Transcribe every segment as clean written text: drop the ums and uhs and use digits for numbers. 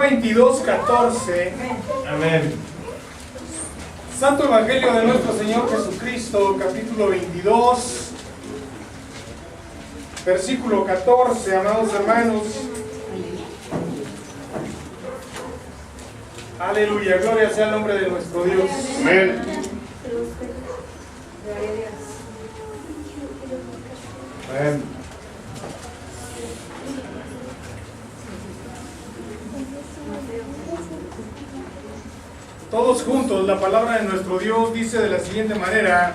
22:14. Amén. Santo Evangelio de nuestro Señor Jesucristo, capítulo 22, versículo 14, amados hermanos. Aleluya, gloria sea el nombre de nuestro Dios. Amén. Amén. Todos juntos, la palabra de nuestro Dios dice de la siguiente manera: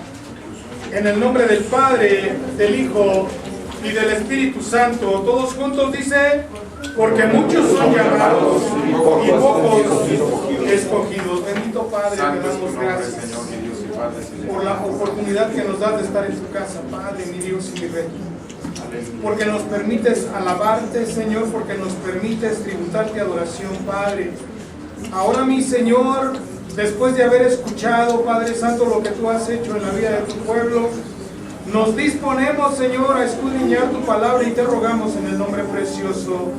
en el nombre del Padre, del Hijo y del Espíritu Santo. Todos juntos dice: porque muchos son llamados y pocos escogidos. Bendito Padre, te damos gracias por la oportunidad que nos das de estar en tu casa, Padre, mi Dios y mi Rey. Porque nos permites alabarte, Señor, porque nos permites tributarte adoración, Padre. Ahora, mi Señor, después de haber escuchado, Padre Santo, lo que tú has hecho en la vida de tu pueblo, nos disponemos, Señor, a escudriñar tu palabra y te rogamos en el nombre precioso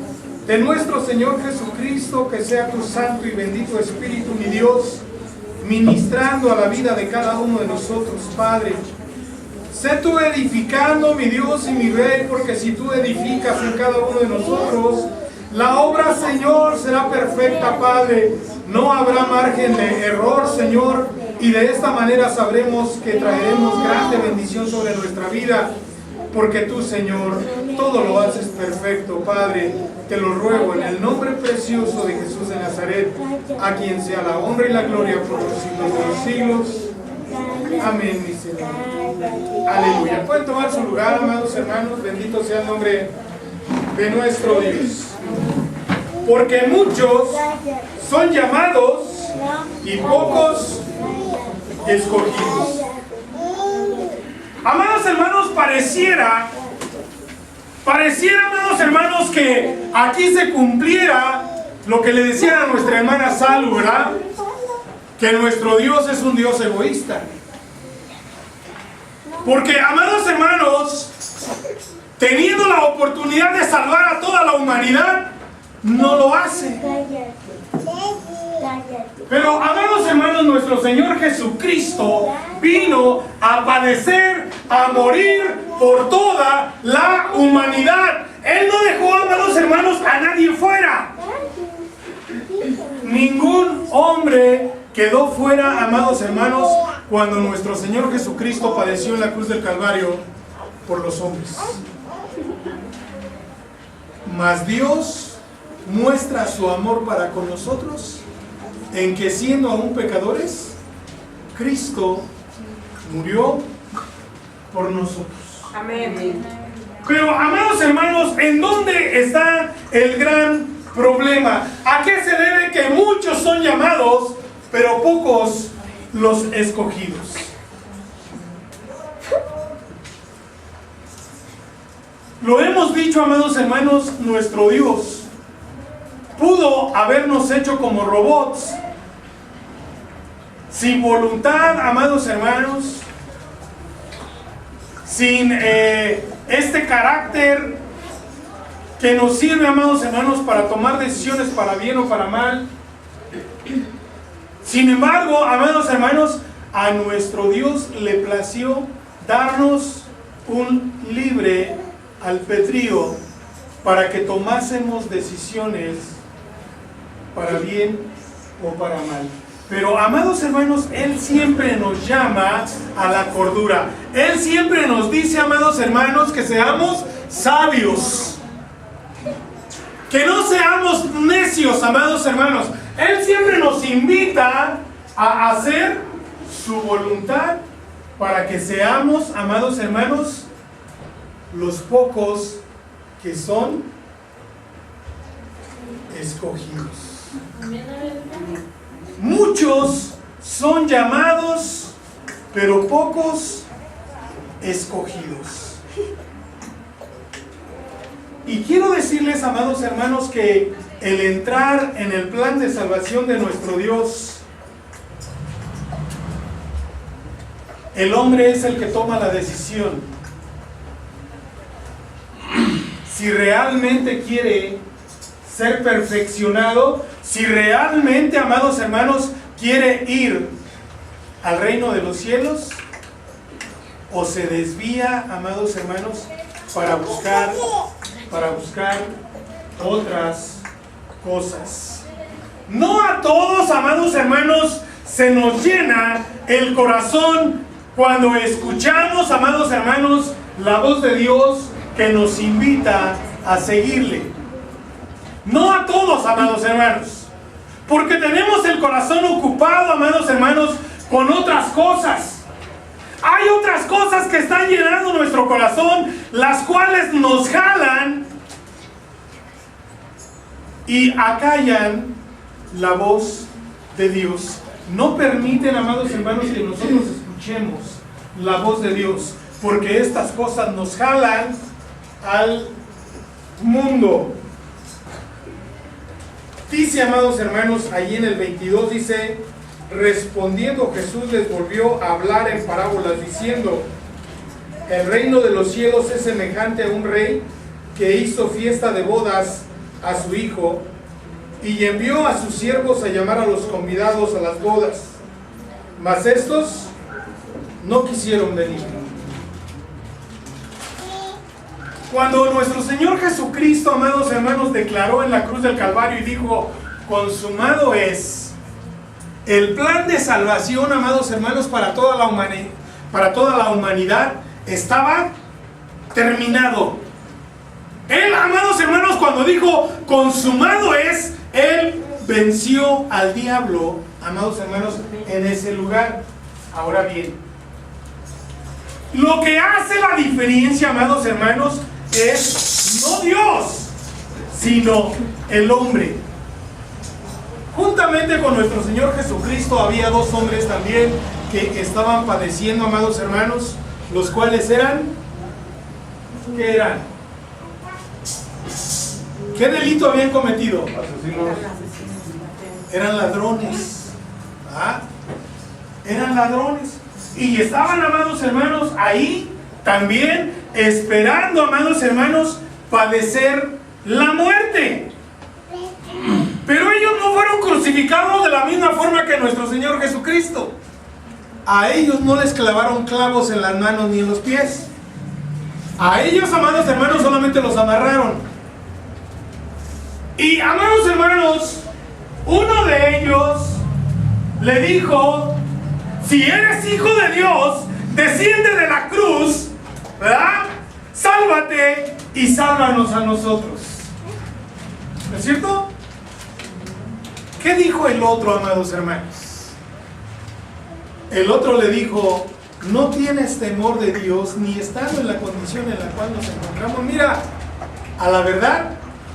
de nuestro Señor Jesucristo, que sea tu santo y bendito Espíritu, mi Dios, ministrando a la vida de cada uno de nosotros, Padre. Sé tú edificando, mi Dios y mi Rey, porque si tú edificas en cada uno de nosotros, la obra, Señor, será perfecta, Padre. No habrá margen de error, Señor, y de esta manera sabremos que traeremos grande bendición sobre nuestra vida, porque tú, Señor, todo lo haces perfecto, Padre. Te lo ruego en el nombre precioso de Jesús de Nazaret, a quien sea la honra y la gloria por los siglos de los siglos. Amén, mi Señor. Aleluya. Pueden tomar su lugar, amados hermanos. Bendito sea el nombre de nuestro Dios. Porque muchos son llamados y pocos escogidos. Amados hermanos, pareciera, amados hermanos, que aquí se cumpliera lo que le decía a nuestra hermana Salu, ¿verdad? Que nuestro Dios es un Dios egoísta. Porque, amados hermanos, teniendo la oportunidad de salvar a toda la humanidad, no lo hace. Pero, amados hermanos, nuestro Señor Jesucristo vino a padecer, a morir por toda la humanidad. Él no dejó, amados hermanos, a nadie fuera. Ningún hombre quedó fuera, amados hermanos, cuando nuestro Señor Jesucristo padeció en la cruz del Calvario por los hombres. Mas Dios muestra su amor para con nosotros en que, siendo aún pecadores, Cristo murió por nosotros. Amén. Pero, amados hermanos, ¿en dónde está el gran problema? ¿A qué se debe que muchos son llamados, pero pocos los escogidos? Lo hemos dicho, amados hermanos, nuestro Dios pudo habernos hecho como robots, sin voluntad, amados hermanos, sin este carácter que nos sirve, amados hermanos, para tomar decisiones para bien o para mal. Sin embargo, amados hermanos, a nuestro Dios le plació darnos un libre albedrío para que tomásemos decisiones para bien o para mal. Pero, amados hermanos, Él siempre nos llama a la cordura. Él siempre nos dice, amados hermanos, que seamos sabios, que no seamos necios, amados hermanos. Él siempre nos invita a hacer su voluntad para que seamos, amados hermanos, los pocos que son escogidos. Muchos son llamados, pero pocos escogidos. Y quiero decirles, amados hermanos, que el entrar en el plan de salvación de nuestro Dios, el hombre es el que toma la decisión. Si realmente quiere ser perfeccionado si realmente, amados hermanos, quiere ir al reino de los cielos, o se desvía, amados hermanos, para buscar otras cosas. No a todos, amados hermanos, se nos llena el corazón cuando escuchamos, amados hermanos, la voz de Dios que nos invita a seguirle. No a todos, amados hermanos, porque tenemos el corazón ocupado, amados hermanos, con otras cosas. Hay otras cosas que están llenando nuestro corazón, las cuales nos jalan y acallan la voz de Dios. No permiten, amados hermanos, que nosotros escuchemos la voz de Dios, porque estas cosas nos jalan al mundo. Dice, amados hermanos, allí en el 22 dice: respondiendo Jesús les volvió a hablar en parábolas diciendo: el reino de los cielos es semejante a un rey que hizo fiesta de bodas a su hijo y envió a sus siervos a llamar a los convidados a las bodas, mas estos no quisieron venir. Cuando nuestro Señor Jesucristo, amados hermanos, declaró en la cruz del Calvario y dijo: consumado es, el plan de salvación, amados hermanos, para toda la humanidad estaba terminado. Él, amados hermanos, cuando dijo consumado es, Él venció al diablo, amados hermanos, en ese lugar. Ahora bien, lo que hace la diferencia, amados hermanos, es no Dios, sino el hombre. Juntamente con nuestro Señor Jesucristo había dos hombres también que estaban padeciendo, amados hermanos, los cuales eran, ¿qué eran? ¿Qué delito habían cometido? Asesinos. Eran ladrones. ¿Ah? Eran ladrones. Y estaban, amados hermanos, ahí también esperando, amados hermanos, padecer la muerte. Pero ellos no fueron crucificados de la misma forma que nuestro Señor Jesucristo. A ellos no les clavaron clavos en las manos ni en los pies. A ellos, amados hermanos, solamente los amarraron. Y, amados hermanos, uno de ellos le dijo: si eres hijo de Dios, desciende de la cruz, ¿verdad? Sálvate y sálvanos a nosotros. ¿No es cierto? ¿Qué dijo el otro, amados hermanos? El otro le dijo: no tienes temor de Dios, ni estando en la condición en la cual nos encontramos. Mira, a la verdad,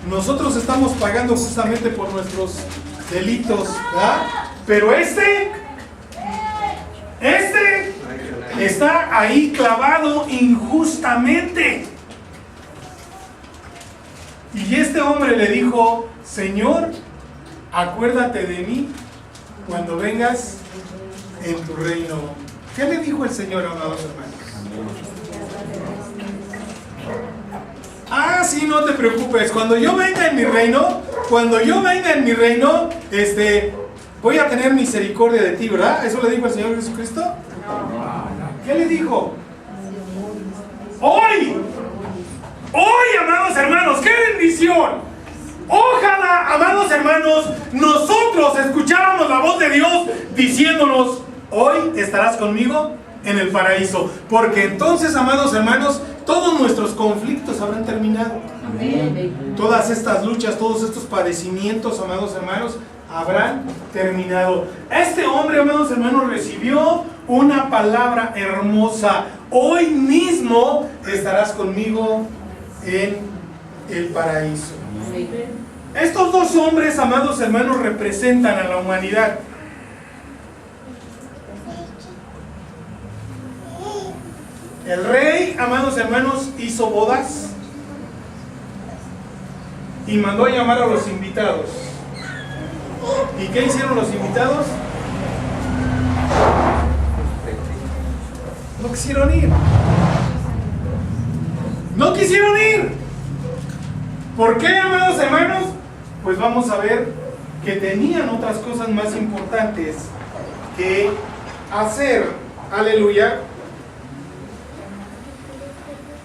nosotros estamos pagando justamente por nuestros delitos, ¿verdad? Pero este está ahí clavado injustamente. Y este hombre le dijo: Señor, acuérdate de mí cuando vengas en tu reino. ¿Qué le dijo el Señor, amados hermanos? Ah, sí, no te preocupes. Cuando yo venga en mi reino, voy a tener misericordia de ti, ¿verdad? ¿Eso le dijo el Señor Jesucristo? ¿Qué le dijo? Hoy, amados hermanos, qué bendición. Ojalá, amados hermanos, nosotros escucháramos la voz de Dios diciéndonos: hoy estarás conmigo en el paraíso. Porque entonces, amados hermanos, todos nuestros conflictos habrán terminado. Amén. Todas estas luchas, todos estos padecimientos, amados hermanos, habrán terminado. Este hombre, amados hermanos, recibió una palabra hermosa: hoy mismo estarás conmigo en el paraíso. Amén. Estos dos hombres, amados hermanos, representan a la humanidad. El rey, amados hermanos, hizo bodas y mandó a llamar a los invitados. ¿Y qué hicieron los invitados? No quisieron ir. No quisieron ir. ¿Por qué, amados hermanos? pues vamos a ver que tenían otras cosas más importantes que hacer. Aleluya.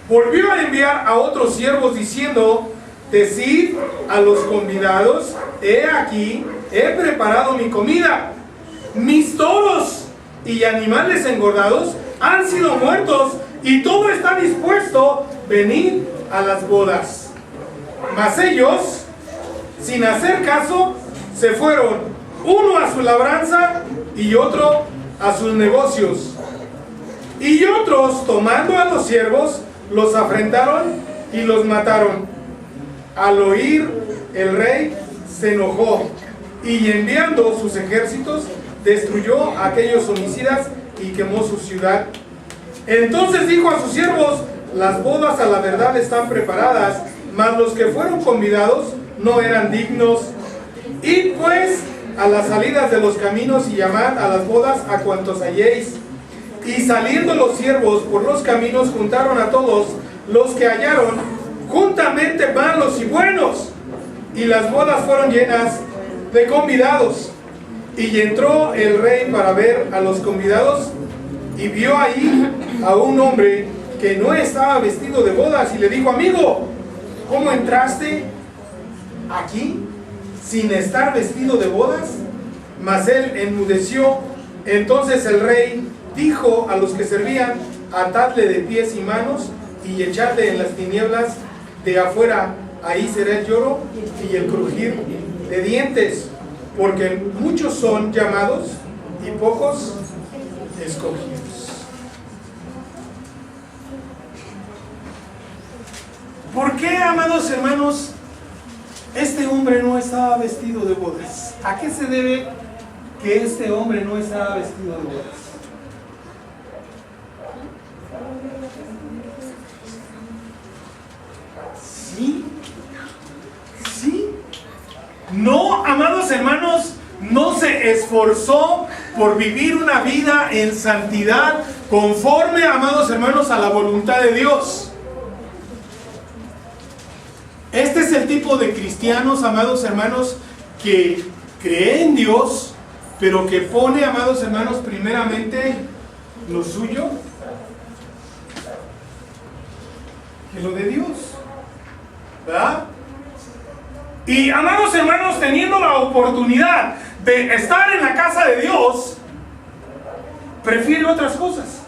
Volvió a enviar a otros siervos diciendo: decid a los convidados, he aquí, he preparado mi comida. Mis toros y animales engordados han sido muertos y todo está dispuesto. Venid a las bodas. Mas ellos, sin hacer caso, se fueron, uno a su labranza y otro a sus negocios. Y otros, tomando a los siervos, los afrentaron y los mataron. Al oír el rey se enojó y enviando sus ejércitos destruyó a aquellos homicidas y quemó su ciudad. Entonces dijo a sus siervos: las bodas a la verdad están preparadas, mas los que fueron convidados no eran dignos. Id pues a las salidas de los caminos y llamad a las bodas a cuantos halléis. Y saliendo los siervos por los caminos juntaron a todos los que hallaron, juntamente malos y buenos, y las bodas fueron llenas de convidados. Y entró el rey para ver a los convidados, y vio ahí a un hombre que no estaba vestido de bodas, y le dijo: amigo, ¿cómo entraste aquí sin estar vestido de bodas? Mas él enmudeció. Entonces el rey dijo a los que servían: atadle de pies y manos y echadle en las tinieblas de afuera, ahí será el lloro y el crujir de dientes, porque muchos son llamados y pocos escogidos. ¿Por qué, amados hermanos, este hombre no estaba vestido de bodas? ¿A qué se debe que este hombre no estaba vestido de bodas? ¿Sí? ¿Sí? No, amados hermanos, no se esforzó por vivir una vida en santidad conforme, amados hermanos, a la voluntad de Dios. Este es el tipo de cristianos, amados hermanos, que cree en Dios, pero que pone, amados hermanos, primeramente lo suyo que lo de Dios, ¿verdad? Y, amados hermanos, teniendo la oportunidad de estar en la casa de Dios, prefiere otras cosas.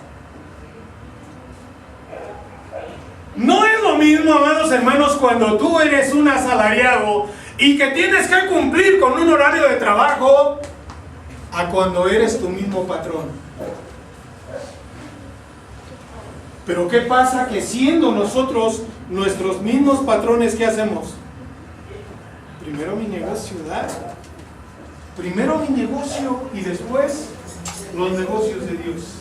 No es lo mismo, amados hermanos, cuando tú eres un asalariado y que tienes que cumplir con un horario de trabajo, a cuando eres tu mismo patrón. Pero ¿qué pasa? Que siendo nosotros nuestros mismos patrones, ¿qué hacemos? Primero mi negocio, ¿verdad? Primero mi negocio y después los negocios de Dios.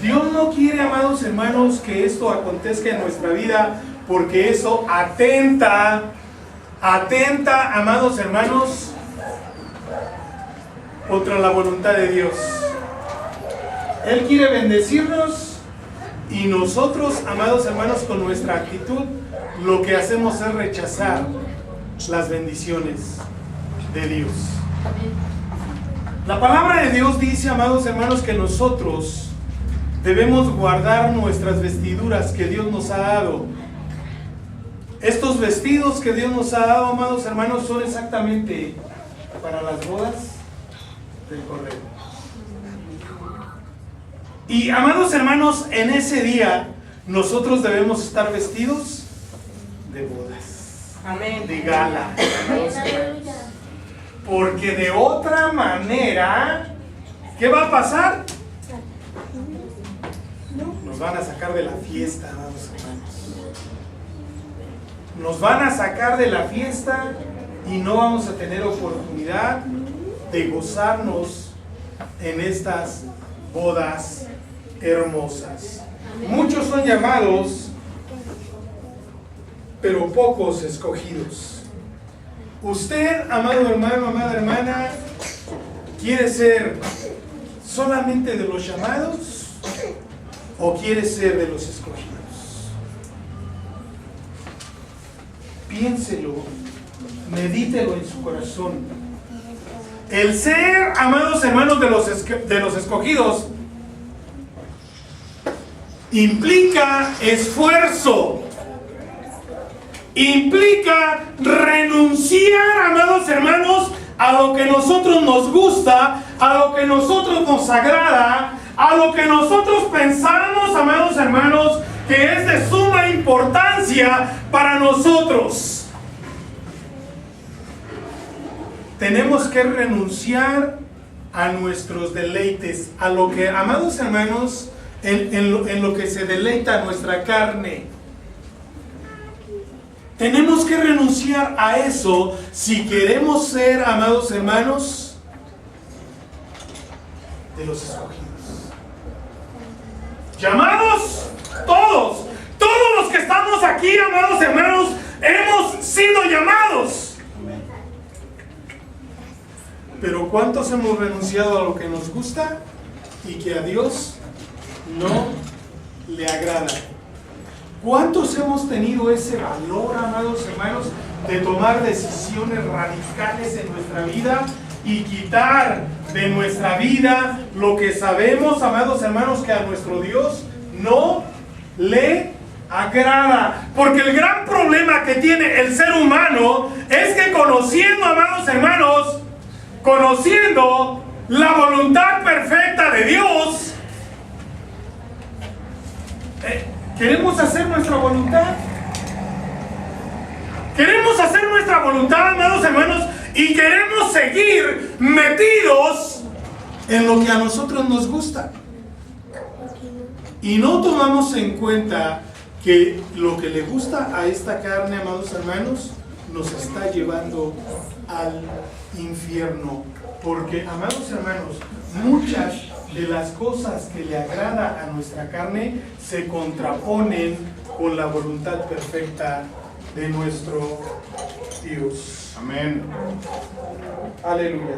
Dios no quiere, amados hermanos, que esto acontezca en nuestra vida, porque eso atenta, amados hermanos, contra la voluntad de Dios. Él quiere bendecirnos y nosotros, amados hermanos, con nuestra actitud, lo que hacemos es rechazar las bendiciones de Dios. La palabra de Dios dice, amados hermanos, que nosotros debemos guardar nuestras vestiduras que Dios nos ha dado. Estos vestidos que Dios nos ha dado, amados hermanos, son exactamente para las bodas del Cordero. Y, amados hermanos, en ese día nosotros debemos estar vestidos de bodas. Amén. De gala. Porque de otra manera, ¿qué va a pasar? Nos van a sacar de la fiesta, amados hermanos. Nos van a sacar de la fiesta y no vamos a tener oportunidad de gozarnos en estas bodas hermosas. Muchos son llamados, pero pocos escogidos. Usted, amado hermano, amada hermana, ¿quiere ser solamente de los llamados o quiere ser de los escogidos? Piénselo medítelo en su corazón. El ser, amados hermanos, de los escogidos implica esfuerzo, implica renunciar, amados hermanos, a lo que nosotros nos gusta, a lo que nosotros nos agrada, a lo que nosotros pensamos, amados hermanos, que es de suma importancia para nosotros. Tenemos que renunciar a nuestros deleites, a lo que, amados hermanos, en lo que se deleita nuestra carne. Tenemos que renunciar a eso si queremos ser, amados hermanos, de los escogidos. Llamados todos los que estamos aquí, amados hermanos, hemos sido llamados. Pero ¿cuántos hemos renunciado a lo que nos gusta y que a Dios no le agrada? ¿Cuántos hemos tenido ese valor, amados hermanos, de tomar decisiones radicales en nuestra vida y quitar de nuestra vida lo que sabemos, amados hermanos, que a nuestro Dios no le agrada? Porque el gran problema que tiene el ser humano es que conociendo, amados hermanos, conociendo la voluntad perfecta de Dios, queremos hacer nuestra voluntad. Queremos hacer nuestra voluntad, amados hermanos, y queremos seguir metidos en lo que a nosotros nos gusta. Y no tomamos en cuenta que lo que le gusta a esta carne, amados hermanos, nos está llevando al infierno. Porque, amados hermanos, muchas de las cosas que le agrada a nuestra carne se contraponen con la voluntad perfecta de nuestro Dios. Amén. Aleluya.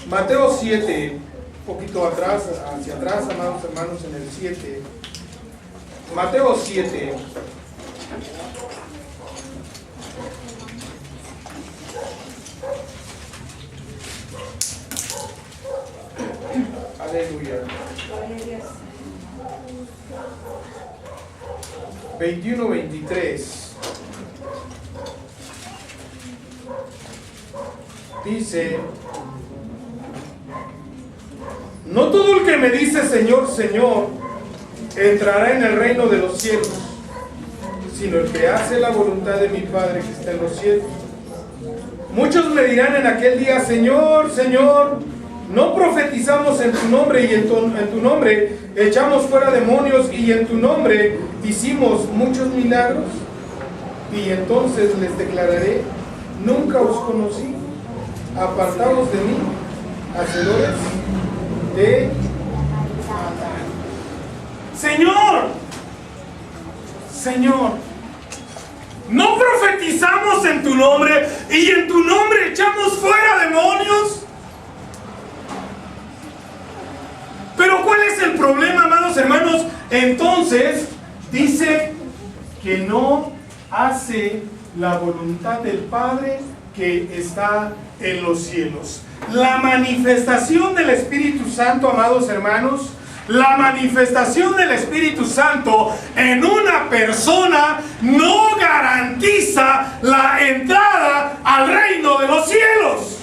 Mateo 7, un poquito atrás, hacia atrás, amados hermanos, en el 7. Mateo 7. Aleluya. 21-23. Dice: no todo el que me dice Señor, Señor, entrará en el reino de los cielos, sino el que hace la voluntad de mi Padre que está en los cielos. Muchos me dirán en aquel día: Señor, Señor, ¿no profetizamos en tu nombre y en tu nombre echamos fuera demonios y en tu nombre hicimos muchos milagros? Y entonces les declararé: nunca os conocí, apartaos de mí, hacedores de maldad. Señor, ¿no profetizamos en tu nombre y en tu nombre echamos fuera demonios? Pero ¿cuál es el problema, amados hermanos? Entonces dice que no hace la voluntad del Padre que está en los cielos. La manifestación del Espíritu Santo, amados hermanos, la manifestación del Espíritu Santo en una persona no garantiza la entrada al reino de los cielos.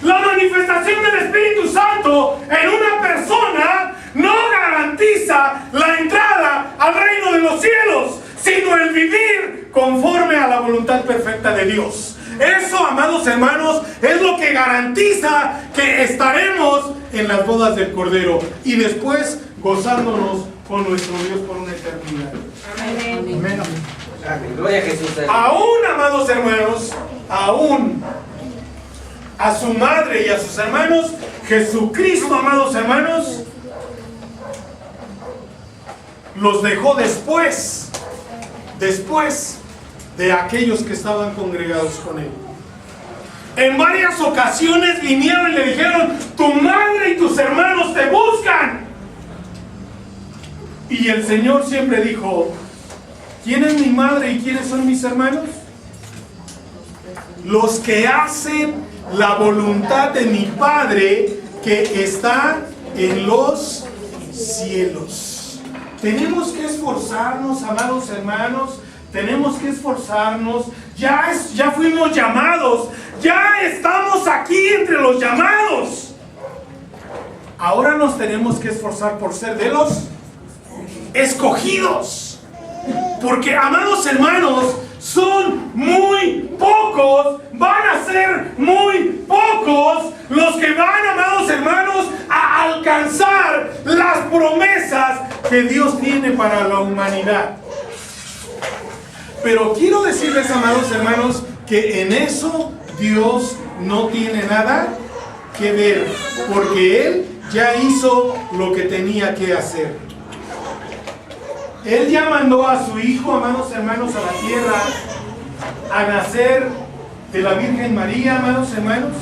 La manifestación del Espíritu Santo en una persona no garantiza la entrada al reino de los cielos, sino el vivir conforme a la voluntad perfecta de Dios. Eso, amados hermanos, es lo que garantiza que estaremos en las bodas del Cordero y después gozándonos con nuestro Dios por una eternidad. Amén. Amén. Gloria a Jesús. Aún, amados hermanos, aún a su madre y a sus hermanos, Jesucristo, amados hermanos, los dejó después de aquellos que estaban congregados con él. En varias ocasiones vinieron y le dijeron: tu madre y tus hermanos te buscan. Y el Señor siempre dijo: ¿quién es mi madre y quiénes son mis hermanos? los que hacen la voluntad de mi Padre que está en los cielos. Tenemos que esforzarnos, amados hermanos, tenemos que esforzarnos. Ya fuimos llamados, ya estamos aquí entre los llamados. Ahora nos tenemos que esforzar por ser de los escogidos. Porque, amados hermanos, son muy pocos, van a ser muy pocos los que van, amados hermanos, a alcanzar las promesas que Dios tiene para la humanidad. Pero quiero decirles, amados hermanos, que en eso Dios no tiene nada que ver, porque Él ya hizo lo que tenía que hacer. Él ya mandó a su Hijo, amados hermanos, a la tierra a nacer de la Virgen María, amados hermanos.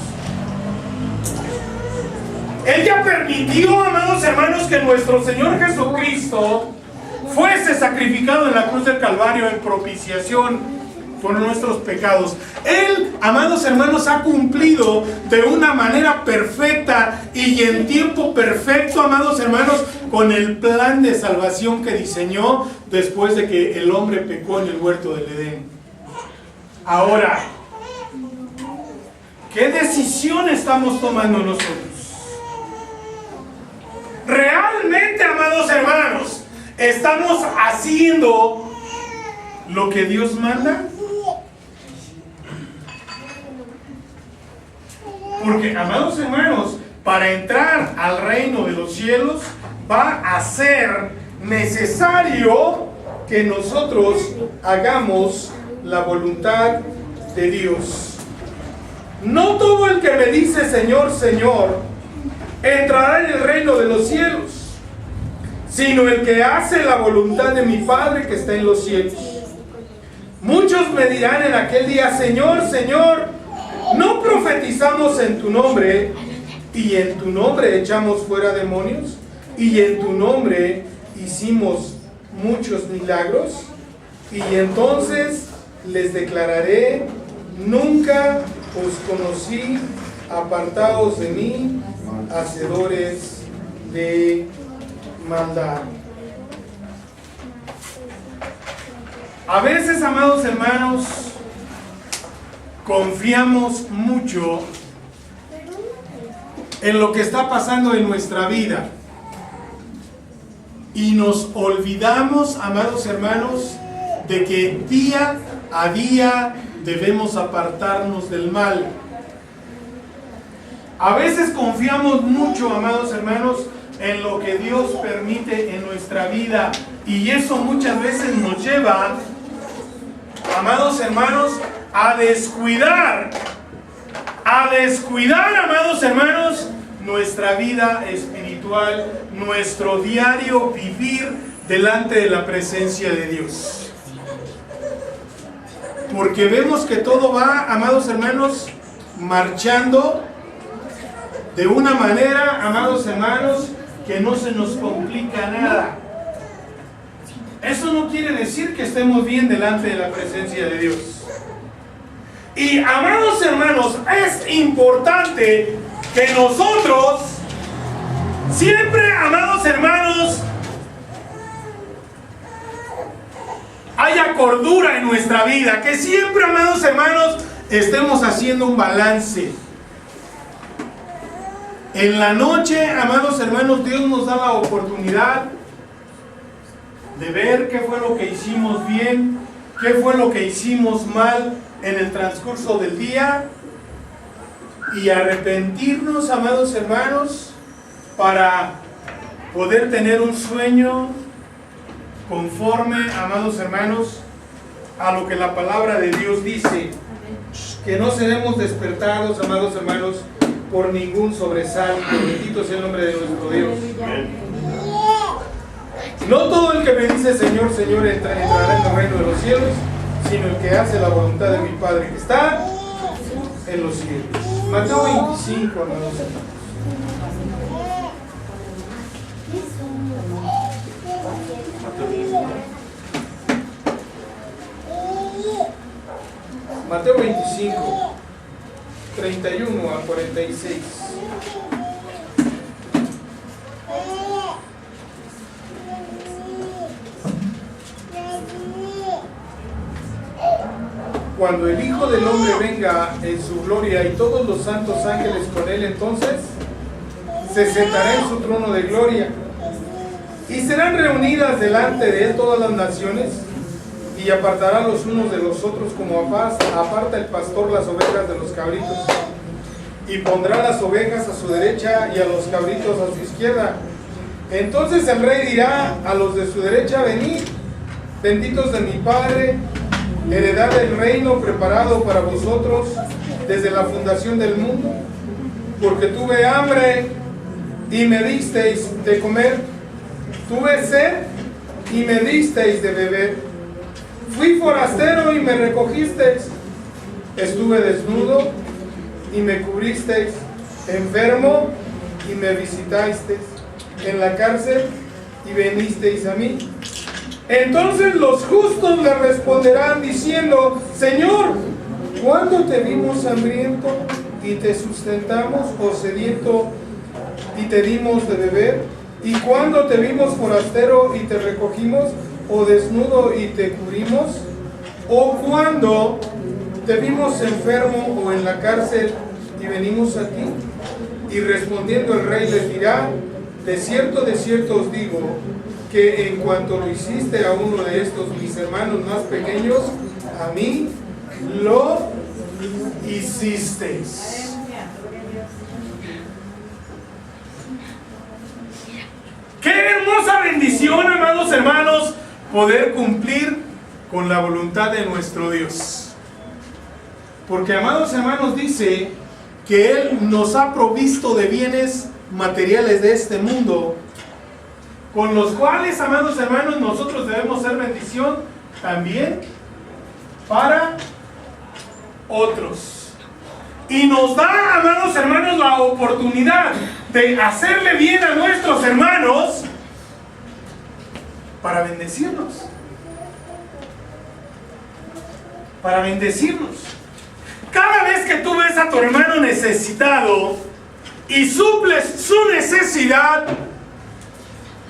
Él ya permitió, amados hermanos, que nuestro Señor Jesucristo fuese sacrificado en la cruz del Calvario en propiciación por nuestros pecados. Él, amados hermanos, ha cumplido de una manera perfecta y en tiempo perfecto, amados hermanos, con el plan de salvación que diseñó después de que el hombre pecó en el huerto del Edén. Ahora, ¿qué decisión estamos tomando nosotros? Realmente, amados hermanos, ¿estamos haciendo lo que Dios manda? Porque, amados hermanos, para entrar al reino de los cielos va a ser necesario que nosotros hagamos la voluntad de Dios. No todo el que me dice Señor, Señor, entrará en el reino de los cielos, sino el que hace la voluntad de mi Padre que está en los cielos. Muchos me dirán en aquel día, Señor, Señor, ¿no profetizamos en tu nombre y en tu nombre echamos fuera demonios y en tu nombre hicimos muchos milagros? Y entonces les declararé, nunca os conocí, apartaos de mí, hacedores de maldad. A veces, amados hermanos, confiamos mucho en lo que está pasando en nuestra vida y nos olvidamos, amados hermanos, de que día a día debemos apartarnos del mal. A veces confiamos mucho, amados hermanos, en lo que Dios permite en nuestra vida, y eso muchas veces nos lleva, amados hermanos, a descuidar, amados hermanos, nuestra vida espiritual, nuestro diario vivir delante de la presencia de Dios. Porque vemos que todo va, amados hermanos, marchando de una manera, amados hermanos, que no se nos complica nada. Eso no quiere decir que estemos bien delante de la presencia de Dios. Y, amados hermanos, es importante que nosotros siempre, amados hermanos, haya cordura en nuestra vida, que siempre, amados hermanos, estemos haciendo un balance. En la noche, amados hermanos, Dios nos da la oportunidad de ver qué fue lo que hicimos bien, qué fue lo que hicimos mal en el transcurso del día, y arrepentirnos, amados hermanos, para poder tener un sueño conforme, amados hermanos, a lo que la palabra de Dios dice, que no seremos despertados, amados hermanos, por ningún sobresalto. Bendito sea el nombre de nuestro Dios. No todo el que me dice Señor, Señor entrará en el reino de los cielos, sino el que hace la voluntad de mi Padre que está en los cielos. Mateo 25, amados hermanos. Mateo 25. 31 al 46. Cuando el Hijo del Hombre venga en su gloria y todos los santos ángeles con él, entonces se sentará en su trono de gloria y serán reunidas delante de él todas las naciones, y apartará los unos de los otros como aparta el pastor las ovejas de los cabritos, y pondrá las ovejas a su derecha y a los cabritos a su izquierda. Entonces el rey dirá a los de su derecha: venid, benditos de mi Padre, heredad del reino preparado para vosotros desde la fundación del mundo, porque tuve hambre y me disteis de comer, tuve sed y me disteis de beber, fui forastero y me recogisteis, estuve desnudo y me cubristeis, enfermo y me visitasteis, en la cárcel y venisteis a mí. Entonces los justos le responderán diciendo: Señor, ¿cuándo te vimos hambriento y te sustentamos, o sediento y te dimos de beber? ¿Y cuándo te vimos forastero y te recogimos, o desnudo y te cubrimos? ¿O cuándo te vimos enfermo o en la cárcel y venimos a ti? Y respondiendo el rey les dirá: de cierto os digo, que en cuanto lo hiciste a uno de estos mis hermanos más pequeños, a mí lo hicisteis. Qué hermosa bendición, amados hermanos, poder cumplir con la voluntad de nuestro Dios. Porque, amados hermanos, dice que Él nos ha provisto de bienes materiales de este mundo, con los cuales, amados hermanos, nosotros debemos ser bendición también para otros. Y nos da, amados hermanos, la oportunidad de hacerle bien a nuestros hermanos para bendecirnos. Para bendecirnos. Cada vez que tú ves a tu hermano necesitado y suples su necesidad,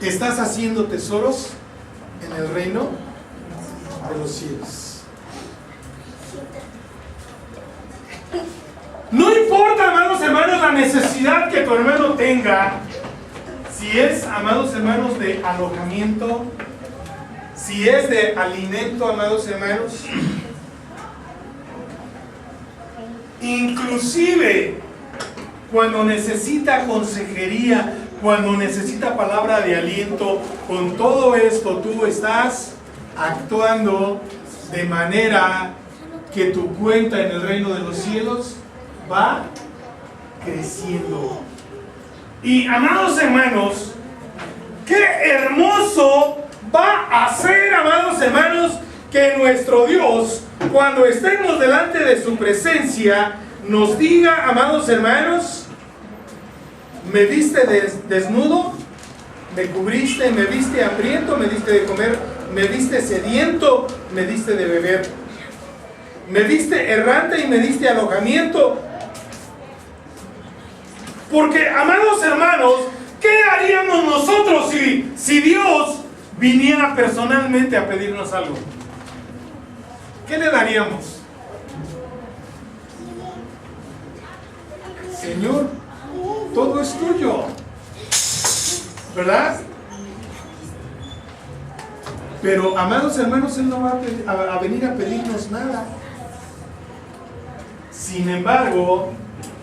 estás haciendo tesoros en el reino de los cielos. No importa, amados hermanos, la necesidad que tu hermano tenga, si es, amados hermanos, de alojamiento, si es de alimento, amados hermanos, inclusive cuando necesita consejería, cuando necesita palabra de aliento, con todo esto tú estás actuando de manera que tu cuenta en el reino de los cielos va creciendo. Y, amados hermanos, qué hermoso va a ser, amados hermanos, que nuestro Dios, cuando estemos delante de su presencia, nos diga: amados hermanos, me viste desnudo, me cubriste, me viste hambriento, me diste de comer, me viste sediento, me diste de beber, me viste errante y me diste alojamiento. Porque, amados hermanos, ¿qué haríamos nosotros si Dios viniera personalmente a pedirnos algo? ¿Qué le daríamos? Señor, todo es tuyo, ¿verdad? Pero, amados hermanos, Él no va a venir a pedirnos nada. Sin embargo,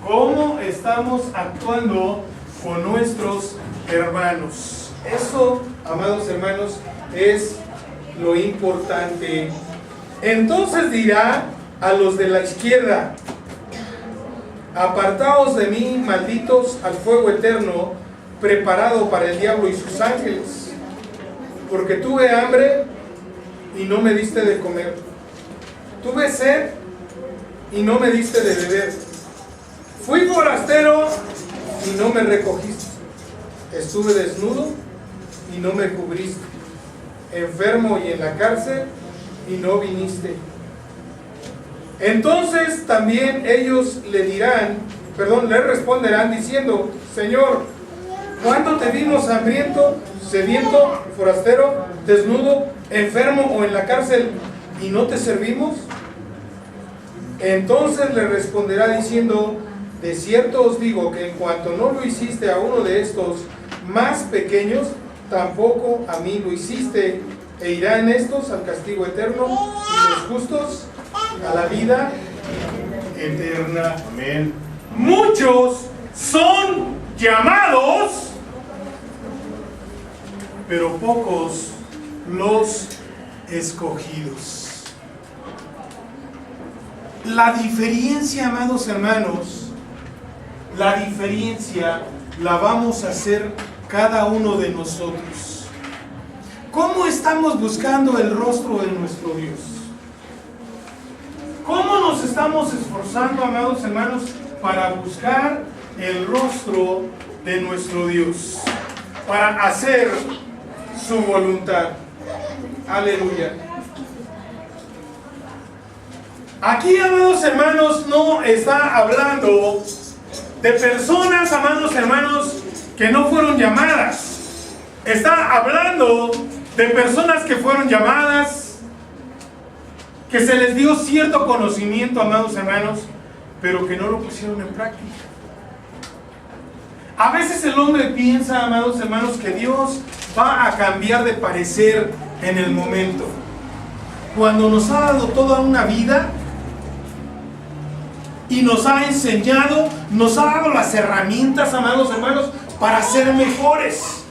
¿cómo estamos actuando con nuestros hermanos? Eso, amados hermanos, es lo importante. Entonces dirá a los de la izquierda: apartaos de mí, malditos, al fuego eterno, preparado para el diablo y sus ángeles. Porque tuve hambre y no me diste de comer. Tuve sed y no me diste de beber. Fui forastero y no me recogiste. Estuve desnudo y no me cubriste. Enfermo y en la cárcel y no viniste Entonces también ellos le responderán diciendo: Señor, ¿cuándo te vimos hambriento, sediento, forastero, desnudo, enfermo o en la cárcel y no te servimos? Entonces le responderá diciendo: de cierto os digo que en cuanto no lo hiciste a uno de estos más pequeños, tampoco a mí lo hiciste. E irán estos al castigo eterno y los justos a la vida eterna. Amén. Muchos son llamados, pero pocos los escogidos. La diferencia, amados hermanos, la diferencia la vamos a hacer cada uno de nosotros. ¿Cómo estamos buscando el rostro de nuestro Dios? ¿Cómo nos estamos esforzando, amados hermanos, para buscar el rostro de nuestro Dios? Para hacer su voluntad. Aleluya. Aquí, amados hermanos, no está hablando de personas, amados hermanos, que no fueron llamadas. Está hablando de personas que fueron llamadas, que se les dio cierto conocimiento, amados hermanos, pero que no lo pusieron en práctica. A veces el hombre piensa, amados hermanos, que Dios va a cambiar de parecer en el momento, cuando nos ha dado toda una vida y nos ha enseñado, nos ha dado las herramientas, amados hermanos, para ser mejores.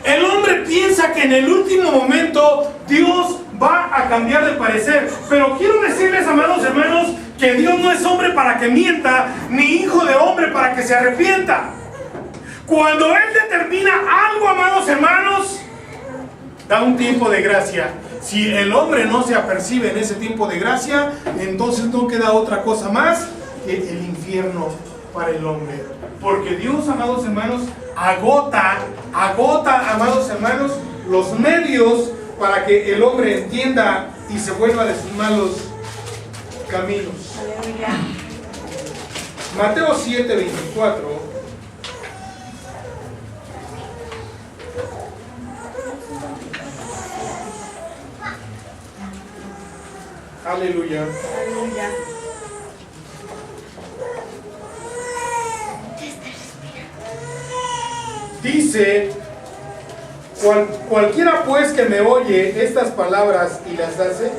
El hombre piensa que en el último momento Dios va a cambiar de parecer. Pero quiero decirles, amados hermanos, que Dios no es hombre para que mienta, ni hijo de hombre para que se arrepienta. Cuando Él determina algo, amados hermanos, da un tiempo de gracia. Si el hombre no se apercibe en ese tiempo de gracia, entonces no queda otra cosa más que el infierno para el hombre. Porque Dios, amados hermanos, agota, amados hermanos, los medios para que el hombre entienda y se vuelva de sus malos caminos. Aleluya. Mateo 7:24. Aleluya. Aleluya. Dice: cualquiera pues que me oye estas palabras y las hace,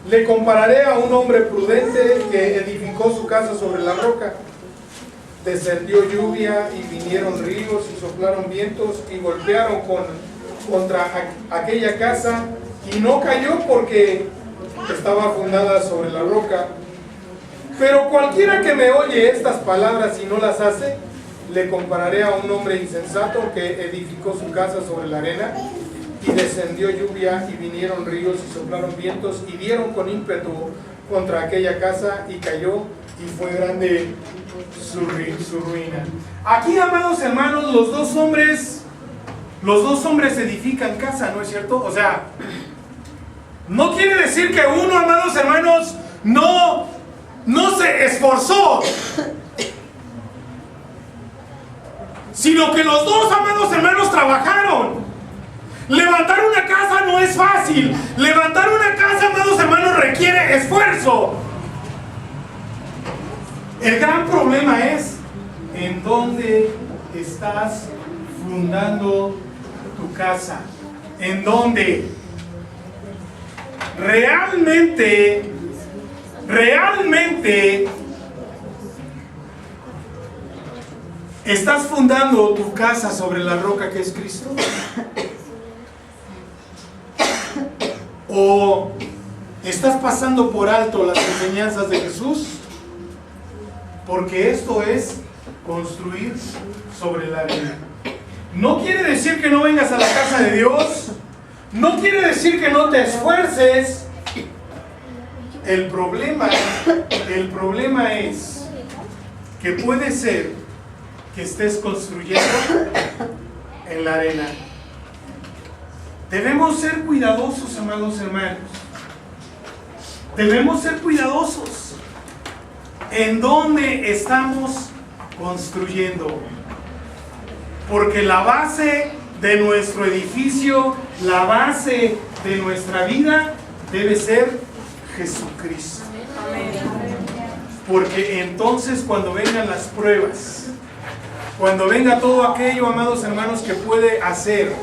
le compararé a un hombre prudente que edificó su casa sobre la roca. Descendió lluvia y vinieron ríos y soplaron vientos y golpearon contra aquella casa, y no cayó porque estaba fundada sobre la roca. Pero cualquiera que me oye estas palabras y no las hace, le compararé a un hombre insensato que edificó su casa sobre la arena, y descendió lluvia y vinieron ríos y soplaron vientos y dieron con ímpetu contra aquella casa, y cayó, y fue grande su ruina. Aquí, amados hermanos, los dos hombres edifican casa, ¿no es cierto? O sea, no quiere decir que uno, amados hermanos, no se esforzó, sino que los dos, amados hermanos, trabajaron. Levantar una casa no es fácil. Levantar una casa, amados hermanos, requiere esfuerzo. El gran problema es en dónde estás fundando tu casa. En dónde realmente ¿estás fundando tu casa sobre la roca que es Cristo? ¿O estás pasando por alto las enseñanzas de Jesús? Porque esto es construir sobre la arena. No quiere decir que no vengas a la casa de Dios. No quiere decir que no te esfuerces. El problema es que puede ser que estés construyendo en la arena. Debemos ser cuidadosos, amados hermanos. debemos ser cuidadosos en dónde estamos construyendo. Porque la base de nuestro edificio, la base de nuestra vida debe ser Jesucristo. Porque entonces cuando vengan las pruebas, cuando venga todo aquello, amados hermanos, que puede hacer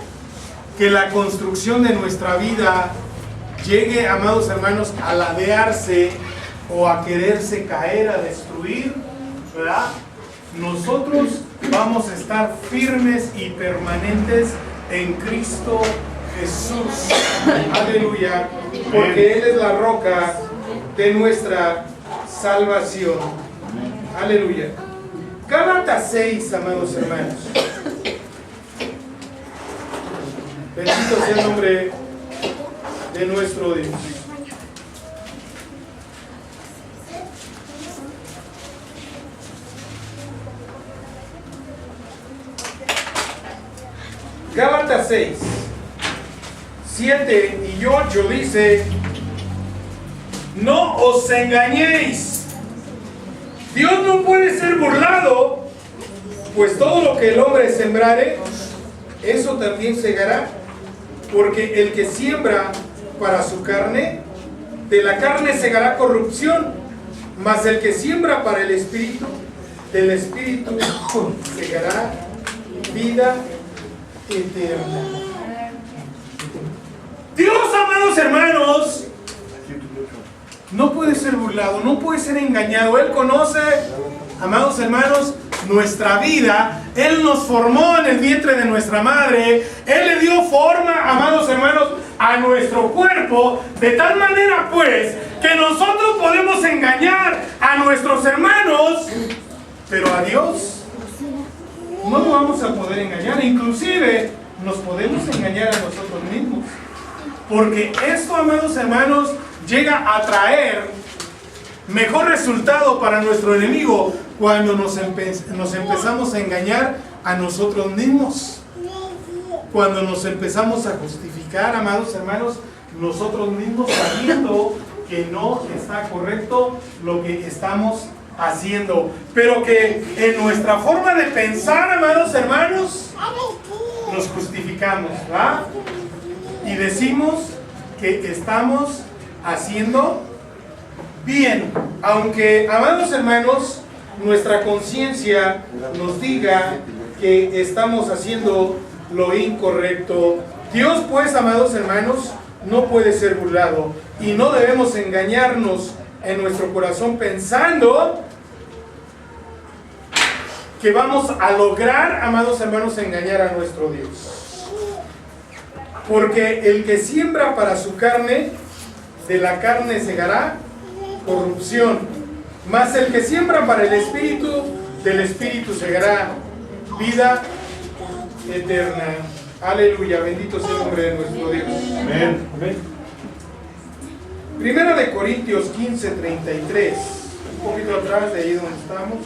que la construcción de nuestra vida llegue, amados hermanos, a ladearse o a quererse caer, a destruir, ¿verdad? Nosotros vamos a estar firmes y permanentes en Cristo Jesús. Aleluya. Porque Él es la roca de nuestra salvación. Aleluya. Gálatas 6, amados hermanos. Bendito sea el nombre de nuestro Dios. Gálatas 6, 7 y 8 dice: no os engañéis, Dios no puede ser burlado, pues todo lo que el hombre sembrare, eso también segará, porque el que siembra para su carne, de la carne segará corrupción, mas el que siembra para el Espíritu, del Espíritu segará vida eterna. Dios, amados hermanos, no puede ser burlado, no puede ser engañado. Él conoce, amados hermanos, nuestra vida. Él nos formó en el vientre de nuestra madre. Él le dio forma, amados hermanos, a nuestro cuerpo, de tal manera pues que nosotros podemos engañar a nuestros hermanos, pero a Dios no lo vamos a poder engañar. Inclusive nos podemos engañar a nosotros mismos, porque esto, amados hermanos, llega a traer mejor resultado para nuestro enemigo cuando nos empezamos a engañar a nosotros mismos, cuando nos empezamos a justificar, amados hermanos, nosotros mismos, sabiendo que no está correcto lo que estamos haciendo, pero que en nuestra forma de pensar, amados hermanos, nos justificamos, ¿verdad? Y decimos que estamos haciendo bien, aunque, amados hermanos, nuestra conciencia nos diga que estamos haciendo lo incorrecto. Dios, pues, amados hermanos, no puede ser burlado, y no debemos engañarnos en nuestro corazón pensando que vamos a lograr, amados hermanos, engañar a nuestro Dios. Porque el que siembra para su carne, de la carne segará corrupción, mas el que siembra para el Espíritu, del Espíritu segará vida eterna. Aleluya, bendito sea el nombre de nuestro Dios. Amén. Primera de Corintios 15, 33, un poquito atrás de ahí donde estamos.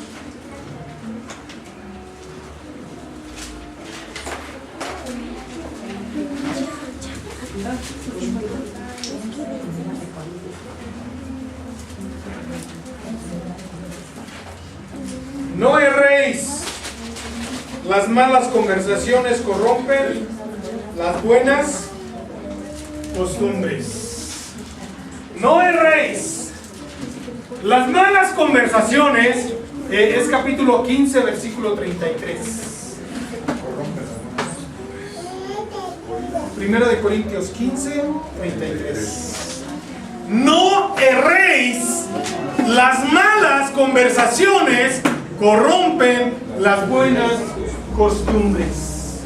No erréis, las malas conversaciones corrompen las buenas costumbres. No erréis, las malas conversaciones, es capítulo 15, versículo 33. Primera de Corintios 15, 33. No erréis, las malas conversaciones corrompen las buenas costumbres.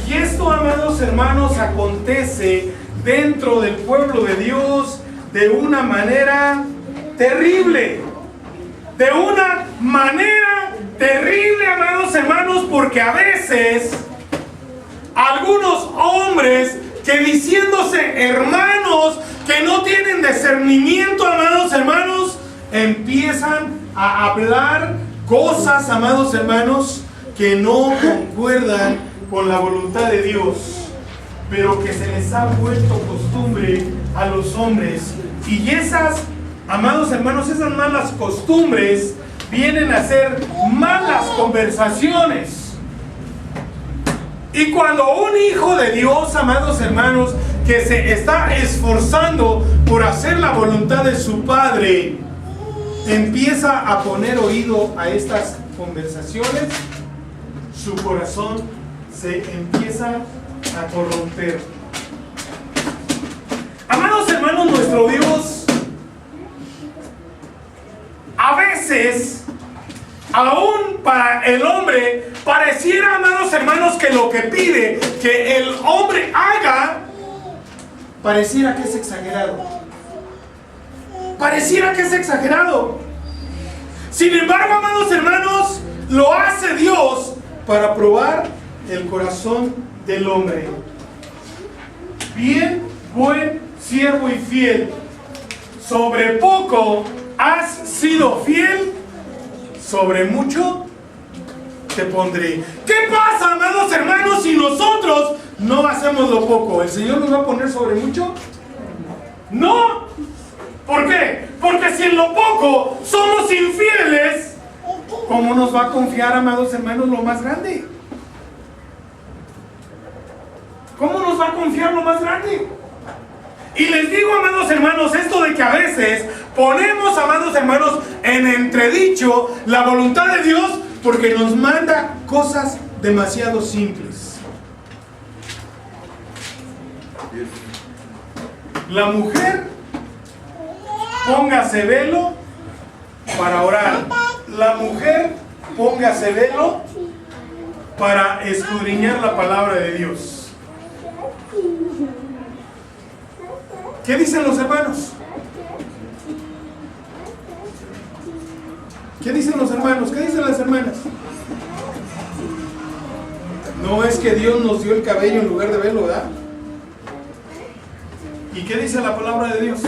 Y esto, amados hermanos, acontece dentro del pueblo de Dios de una manera terrible. De una manera terrible, amados hermanos, porque a veces algunos hombres que diciéndose hermanos, que no tienen discernimiento, amados hermanos, empiezan a hablar cosas, amados hermanos, que no concuerdan con la voluntad de Dios, pero que se les ha vuelto costumbre a los hombres. Y esas, amados hermanos, esas malas costumbres vienen a ser malas conversaciones. Y cuando un hijo de Dios, amados hermanos, que se está esforzando por hacer la voluntad de su Padre, empieza a poner oído a estas conversaciones, su corazón se empieza a corromper. Amados hermanos, nuestro Dios a veces, aún para el hombre, pareciera, amados hermanos, que lo que pide que el hombre haga, pareciera que es exagerado. Pareciera que es exagerado. Sin embargo, amados hermanos, lo hace Dios para probar el corazón del hombre. Bien, buen siervo y fiel, sobre poco has sido fiel, sobre mucho te pondré. ¿Qué pasa, amados hermanos, si nosotros no hacemos lo poco? ¿El Señor nos va a poner sobre mucho? No. ¿Por qué? Porque si en lo poco somos infieles, ¿cómo nos va a confiar, amados hermanos, lo más grande? ¿Cómo nos va a confiar lo más grande? Y les digo, amados hermanos, esto de que a veces ponemos, amados hermanos, en entredicho la voluntad de Dios porque nos manda cosas demasiado simples. La mujer, póngase velo para orar. La mujer, póngase velo para escudriñar la palabra de Dios. ¿Qué dicen los hermanos? ¿Qué dicen los hermanos? ¿Qué dicen las hermanas? No es que Dios nos dio el cabello en lugar de velo, ¿verdad? ¿Y qué dice la palabra de Dios?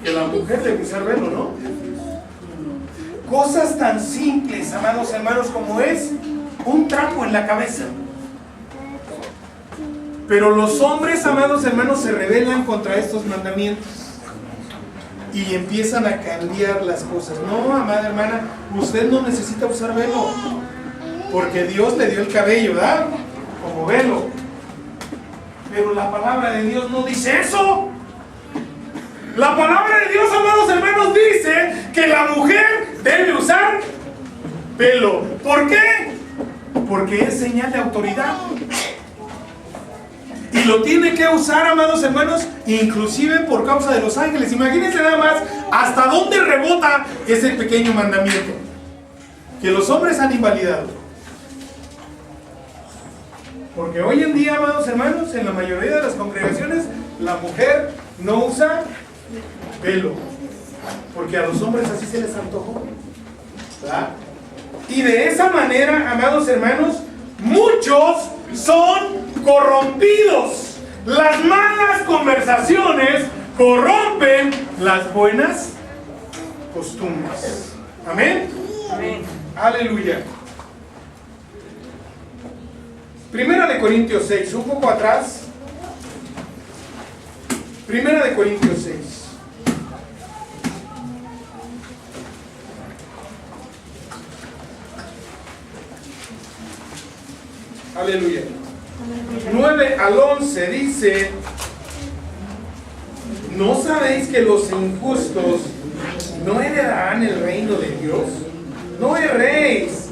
Que la mujer debe usar velo, ¿no? Cosas tan simples, amados hermanos, como es un trapo en la cabeza. Pero los hombres, amados hermanos, se rebelan contra estos mandamientos y empiezan a cambiar las cosas. No, amada hermana, usted no necesita usar velo, porque Dios le dio el cabello, ¿verdad? Como velo. Pero la palabra de Dios no dice eso. La palabra de Dios, amados hermanos, dice que la mujer debe usar velo. ¿Por qué? Porque es señal de autoridad. Y lo tiene que usar, amados hermanos, inclusive por causa de los ángeles. Imagínense nada más hasta dónde rebota ese pequeño mandamiento que los hombres han invalidado. Porque hoy en día, amados hermanos, en la mayoría de las congregaciones, la mujer no usa velo, porque a los hombres así se les antojó, ¿verdad? Y de esa manera, amados hermanos, muchos son corrompidos. Las malas conversaciones corrompen las buenas costumbres. Amén. Amén. Aleluya. Primera de Corintios 6, un poco atrás. Primera de Corintios 6. Aleluya. 9 al 11 dice: ¿no sabéis que los injustos no heredarán el reino de Dios? No erréis,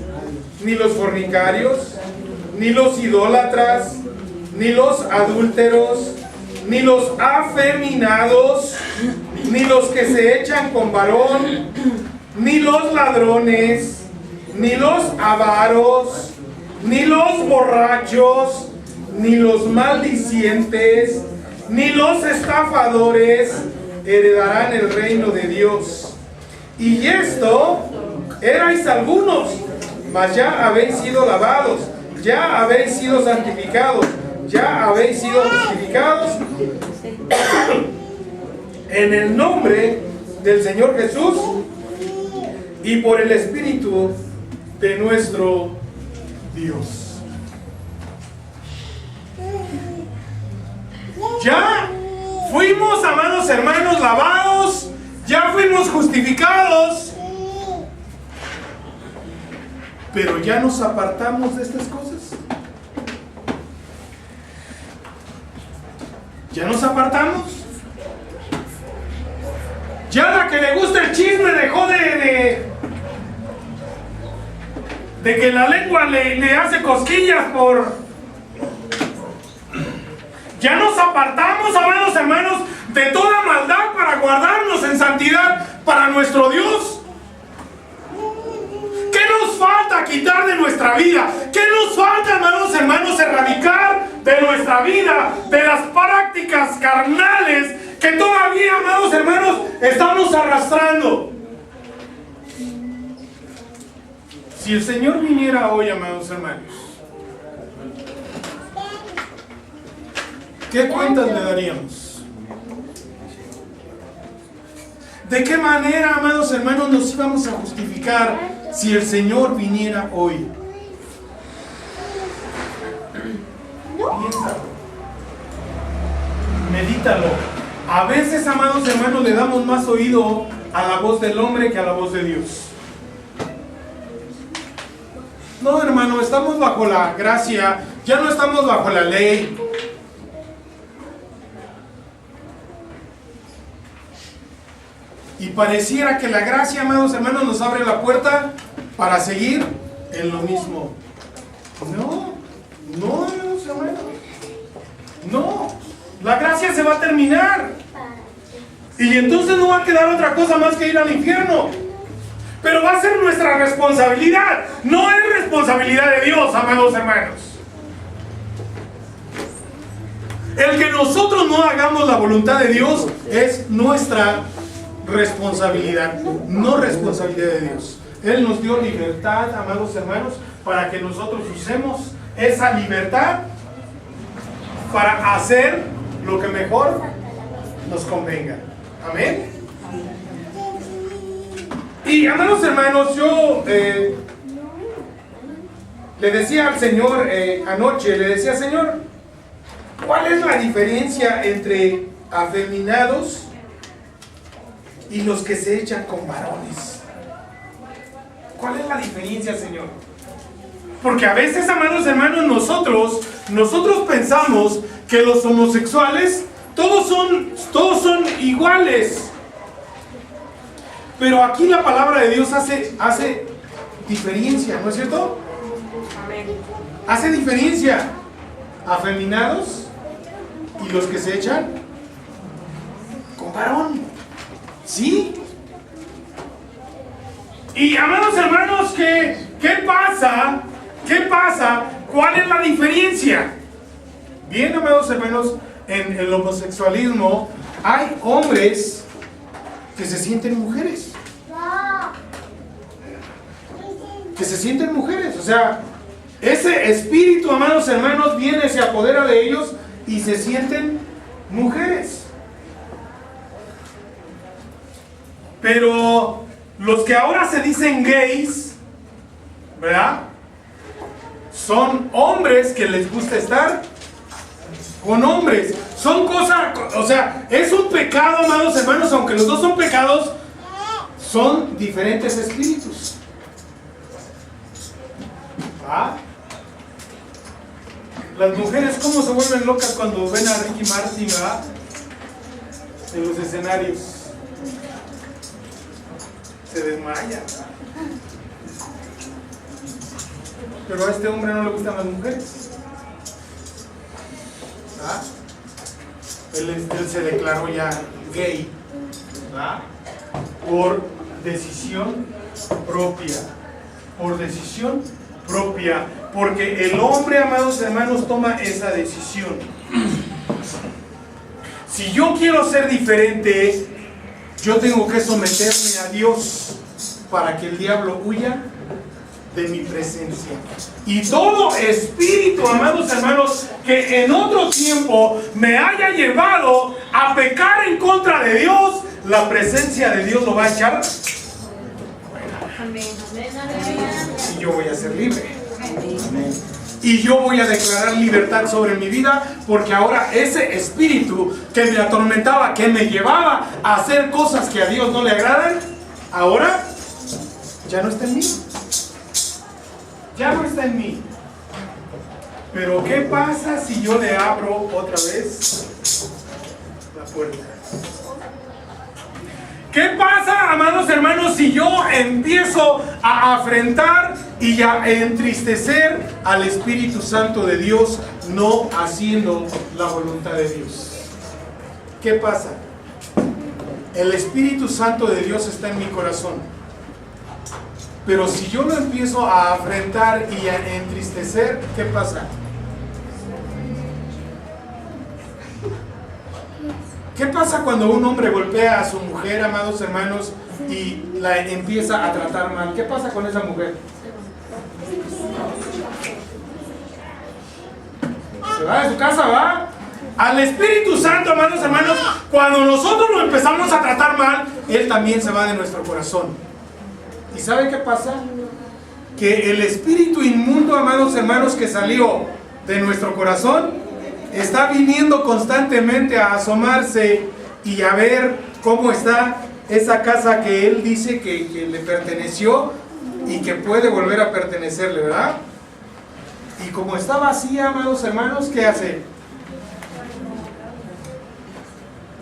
ni los fornicarios, ni los idólatras, ni los adúlteros, ni los afeminados, ni los que se echan con varón, ni los ladrones, ni los avaros, ni los borrachos, ni los maldicientes, ni los estafadores heredarán el reino de Dios. Y esto erais algunos, mas ya habéis sido lavados, ya habéis sido santificados, ya habéis sido justificados en el nombre del Señor Jesús y por el Espíritu de nuestro Dios. Ya Fuimos, amados hermanos, lavados, ya fuimos justificados, pero ya nos apartamos de estas cosas. ¿Ya nos apartamos? Ya la que le gusta el chisme dejó de que la lengua le hace cosquillas por... Ya nos apartamos, amados hermanos, de toda maldad para guardarnos en santidad para nuestro Dios. ¿Qué nos falta quitar de nuestra vida? ¿Qué nos falta, amados hermanos, erradicar de nuestra vida, de las prácticas carnales que todavía, amados hermanos, estamos arrastrando? Si el Señor viniera hoy, amados hermanos, ¿qué cuentas le daríamos? ¿De qué manera, amados hermanos, nos íbamos a justificar si el Señor viniera hoy? Piénsalo. Medítalo. A veces, amados hermanos, le damos más oído a la voz del hombre que a la voz de Dios. No, hermano, estamos bajo la gracia, ya no estamos bajo la ley. Y pareciera que la gracia, amados hermanos, nos abre la puerta para seguir en lo mismo. No, amados hermanos. No, la gracia se va a terminar. Y entonces no va a quedar otra cosa más que ir al infierno. Pero va a ser nuestra responsabilidad. No es responsabilidad de Dios, amados hermanos. El que nosotros no hagamos la voluntad de Dios es nuestra responsabilidad, no responsabilidad de Dios. Él nos dio libertad, amados hermanos, para que nosotros usemos esa libertad para hacer lo que mejor nos convenga. Amén. Y, amados hermanos, yo le decía al Señor anoche, le decía: Señor, ¿cuál es la diferencia entre afeminados y los que se echan con varones? ¿Cuál es la diferencia, Señor? Porque a veces, amados hermanos, nosotros pensamos que los homosexuales todos son iguales. Pero aquí la palabra de Dios hace diferencia, ¿no es cierto? Amén. Hace diferencia. Afeminados y los que se echan con varón. ¿Sí? Y, amados hermanos, ¿qué pasa? ¿Qué pasa? ¿Cuál es la diferencia? Bien, amados hermanos, en el homosexualismo hay hombres que se sienten mujeres. Que se sienten mujeres. O sea, ese espíritu, amados hermanos, viene, se apodera de ellos y se sienten mujeres. Pero los que ahora se dicen gays, ¿verdad? Son hombres que les gusta estar con hombres. Son cosas, o sea, es un pecado, amados hermanos, aunque los dos son pecados, son diferentes espíritus. ¿Ah? Las mujeres, ¿cómo se vuelven locas cuando ven a Ricky Martin, ¿verdad? En los escenarios? Se desmayan. Pero a este hombre no le gustan las mujeres. ¿Ah? Él se declaró ya gay, ¿verdad? Por decisión propia. Por decisión propia. Porque el hombre, amados hermanos, toma esa decisión. Si yo quiero ser diferente, yo tengo que someterme a Dios para que el diablo huya de mi presencia. Y todo espíritu, amados hermanos, que en otro tiempo me haya llevado a pecar en contra de Dios, la presencia de Dios lo va a echar fuera. Y yo voy a ser libre. Amén. Y yo voy a declarar libertad sobre mi vida, porque ahora ese espíritu que me atormentaba, que me llevaba a hacer cosas que a Dios no le agradan, ahora ya no está en mí. Ya no está en mí. Pero ¿qué pasa si yo le abro otra vez la puerta? ¿Qué pasa, amados hermanos, si yo empiezo a afrentar y a entristecer al Espíritu Santo de Dios, no haciendo la voluntad de Dios? ¿Qué pasa? El Espíritu Santo de Dios está en mi corazón. Pero si yo lo empiezo a afrentar y a entristecer, ¿qué pasa? ¿Qué pasa cuando un hombre golpea a su mujer, amados hermanos, y la empieza a tratar mal? ¿Qué pasa con esa mujer? Se va de su casa, ¿va? Al Espíritu Santo, amados hermanos, cuando nosotros lo empezamos a tratar mal, Él también se va de nuestro corazón. ¿Y sabe qué pasa? Que el espíritu inmundo, amados hermanos, que salió de nuestro corazón, está viniendo constantemente a asomarse y a ver cómo está esa casa que Él dice que le perteneció y que puede volver a pertenecerle, ¿verdad? Y como está vacía, amados hermanos, ¿qué hace?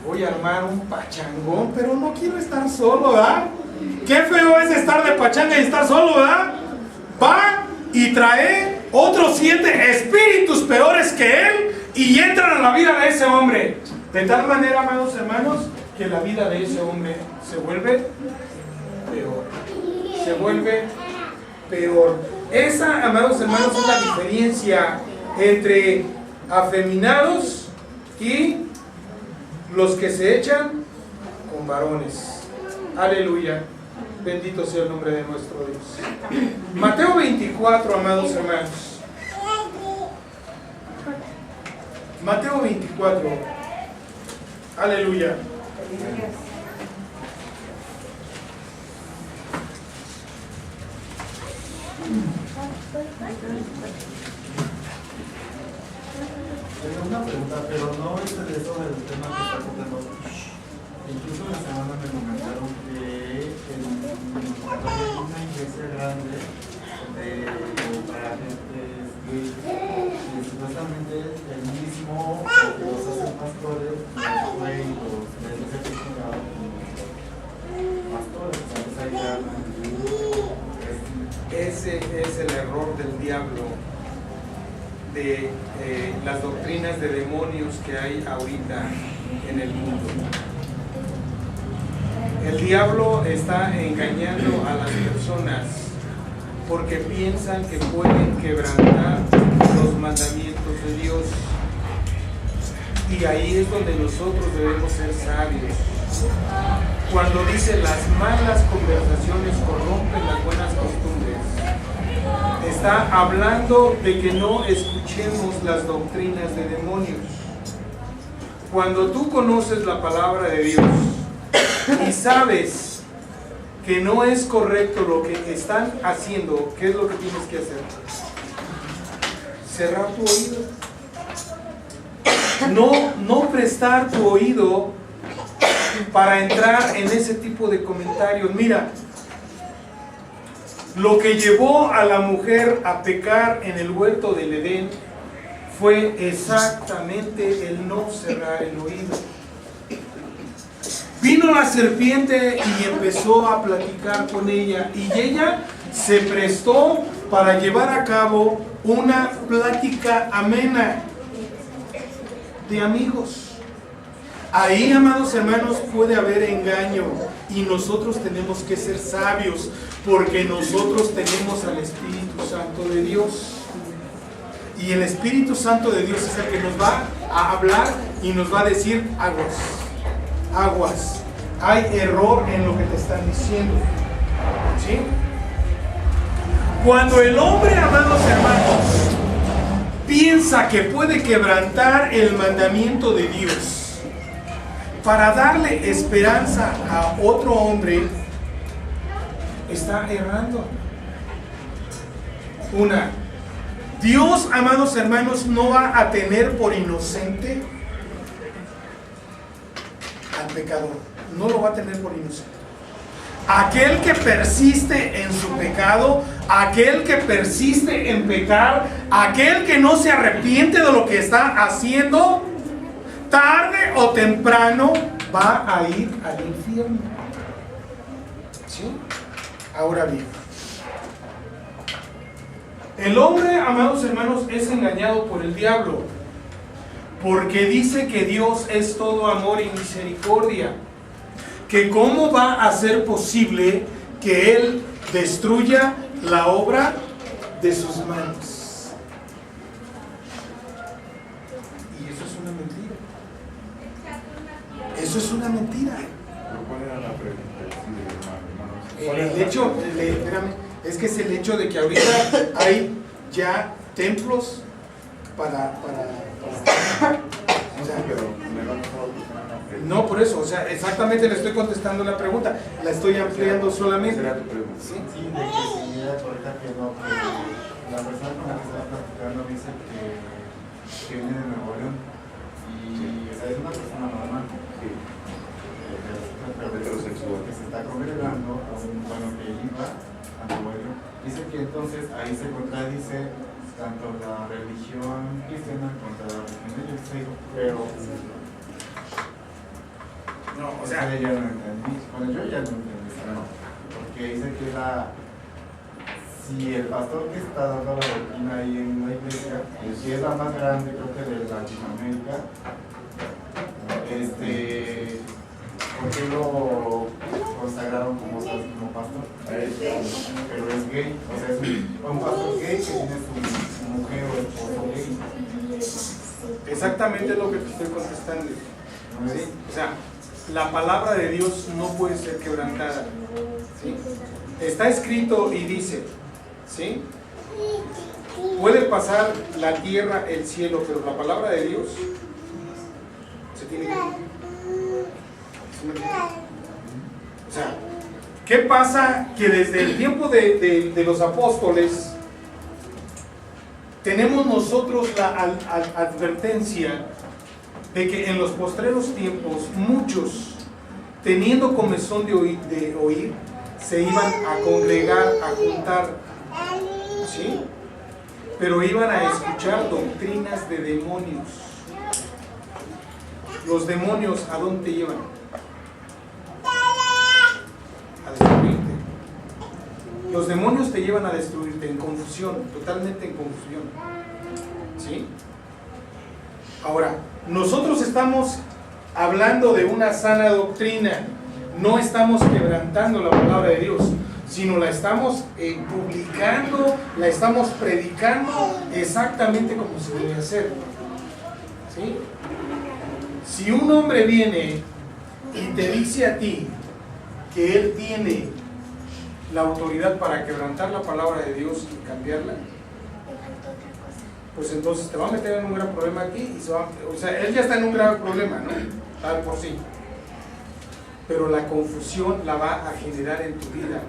Voy a armar un pachangón, pero no quiero estar solo, ¿verdad? Qué feo es estar de pachanga y estar solo, ¿verdad? Va y trae otros 7 espíritus peores que él y entran a la vida de ese hombre. De tal manera, amados hermanos, que la vida de ese hombre se vuelve peor. Se vuelve peor. Esa, amados hermanos, es la diferencia entre afeminados y los que se echan con varones. Aleluya. Bendito sea el nombre de nuestro Dios. Mateo 24, amados hermanos. Mateo 24. Aleluya. Tengo una pregunta, pero no es de eso del tema que está tocando. Incluso la semana me comentaron que hay una iglesia grande para gente gay, y supuestamente el mismo que los hacen pastores los fue y los les ha criticado como pastores, ¿sabes? Ese es el error del diablo, de las doctrinas de demonios que hay ahorita en el mundo. El diablo está engañando a las personas porque piensan que pueden quebrantar los mandamientos de Dios. Y ahí es donde nosotros debemos ser sabios. Cuando dice las malas conversaciones corrompen las buenas costumbres, está hablando de que no escuchemos las doctrinas de demonios. Cuando tú conoces la palabra de Dios y sabes que no es correcto lo que están haciendo, ¿qué es lo que tienes que hacer? Cerrar tu oído. No prestar tu oído para entrar en ese tipo de comentarios. Mira, lo que llevó a la mujer a pecar en el huerto del Edén fue exactamente el no cerrar el oído. Vino la serpiente y empezó a platicar con ella, y ella se prestó para llevar a cabo una plática amena de amigos. Ahí, amados hermanos, puede haber engaño, y nosotros tenemos que ser sabios, porque nosotros tenemos al Espíritu Santo de Dios. Y el Espíritu Santo de Dios es el que nos va a hablar y nos va a decir: aguas, aguas, hay error en lo que te están diciendo. ¿Sí? Cuando el hombre, amados hermanos, piensa que puede quebrantar el mandamiento de Dios para darle esperanza a otro hombre, está errando. Dios, amados hermanos, no va a tener por inocente al pecador. No lo va a tener por inocente. Aquel que persiste en su pecado, aquel que persiste en pecar, aquel que no se arrepiente de lo que está haciendo, tarde o temprano va a ir al infierno. ¿Sí? Ahora bien, el hombre, amados hermanos, es engañado por el diablo, porque dice que Dios es todo amor y misericordia, que cómo va a ser posible que Él destruya la obra de sus manos. Y eso es una mentira. Eso es una mentira. ¿Cuál era la pregunta? El hecho, espérame, es que es el hecho de que ahorita hay ya templos para o sea, no, por eso, o sea, exactamente le estoy contestando la pregunta, la estoy ampliando solamente. ¿Será tu pregunta? ¿Sí? Sí, de que si era correcta que no, que la persona con la que estaba platicando dice que viene de Nuevo León y o sea, es una persona normal. Sí. Pero Heterosexual. que se está congregando a un bueno que iba a Nuevo León. Dice que entonces ahí se contradice tanto la religión cristiana contra la religión de ellos, pero No, o sea, yo no entendí. Bueno, yo ya no entendí, ¿no? Porque dice que si el pastor que está dando la doctrina ahí en la iglesia, que es la más grande, creo que de Latinoamérica, ¿por qué lo consagraron como pastor? Pero es gay, o sea, es un pastor gay que tiene su mujer o esposo gay. exactamente lo que te estoy contestando. ¿Sí? O sea, la palabra de Dios no puede ser quebrantada. ¿Sí? Está escrito y dice, ¿sí? Puede pasar la tierra, el cielo, pero la palabra de Dios se tiene que cumplir. O sea, ¿qué pasa? Que desde el tiempo de los apóstoles tenemos nosotros la advertencia de que en los postreros tiempos muchos, teniendo comezón de oír, se iban a congregar, a juntar, ¿sí? Pero iban a escuchar doctrinas de demonios. Los demonios, ¿a dónde te llevan? A destruirte. Los demonios te llevan a destruirte en confusión, totalmente en confusión. ¿Sí? Ahora, nosotros estamos hablando de una sana doctrina, no estamos quebrantando la palabra de Dios, sino la estamos publicando, la estamos predicando exactamente como se debe hacer. ¿Sí? Si un hombre viene y te dice a ti que él tiene la autoridad para quebrantar la palabra de Dios y cambiarla, pues entonces te va a meter en un gran problema aquí y o sea, él ya está en un grave problema, ¿no? Tal por sí. Pero la confusión la va a generar en tu vida.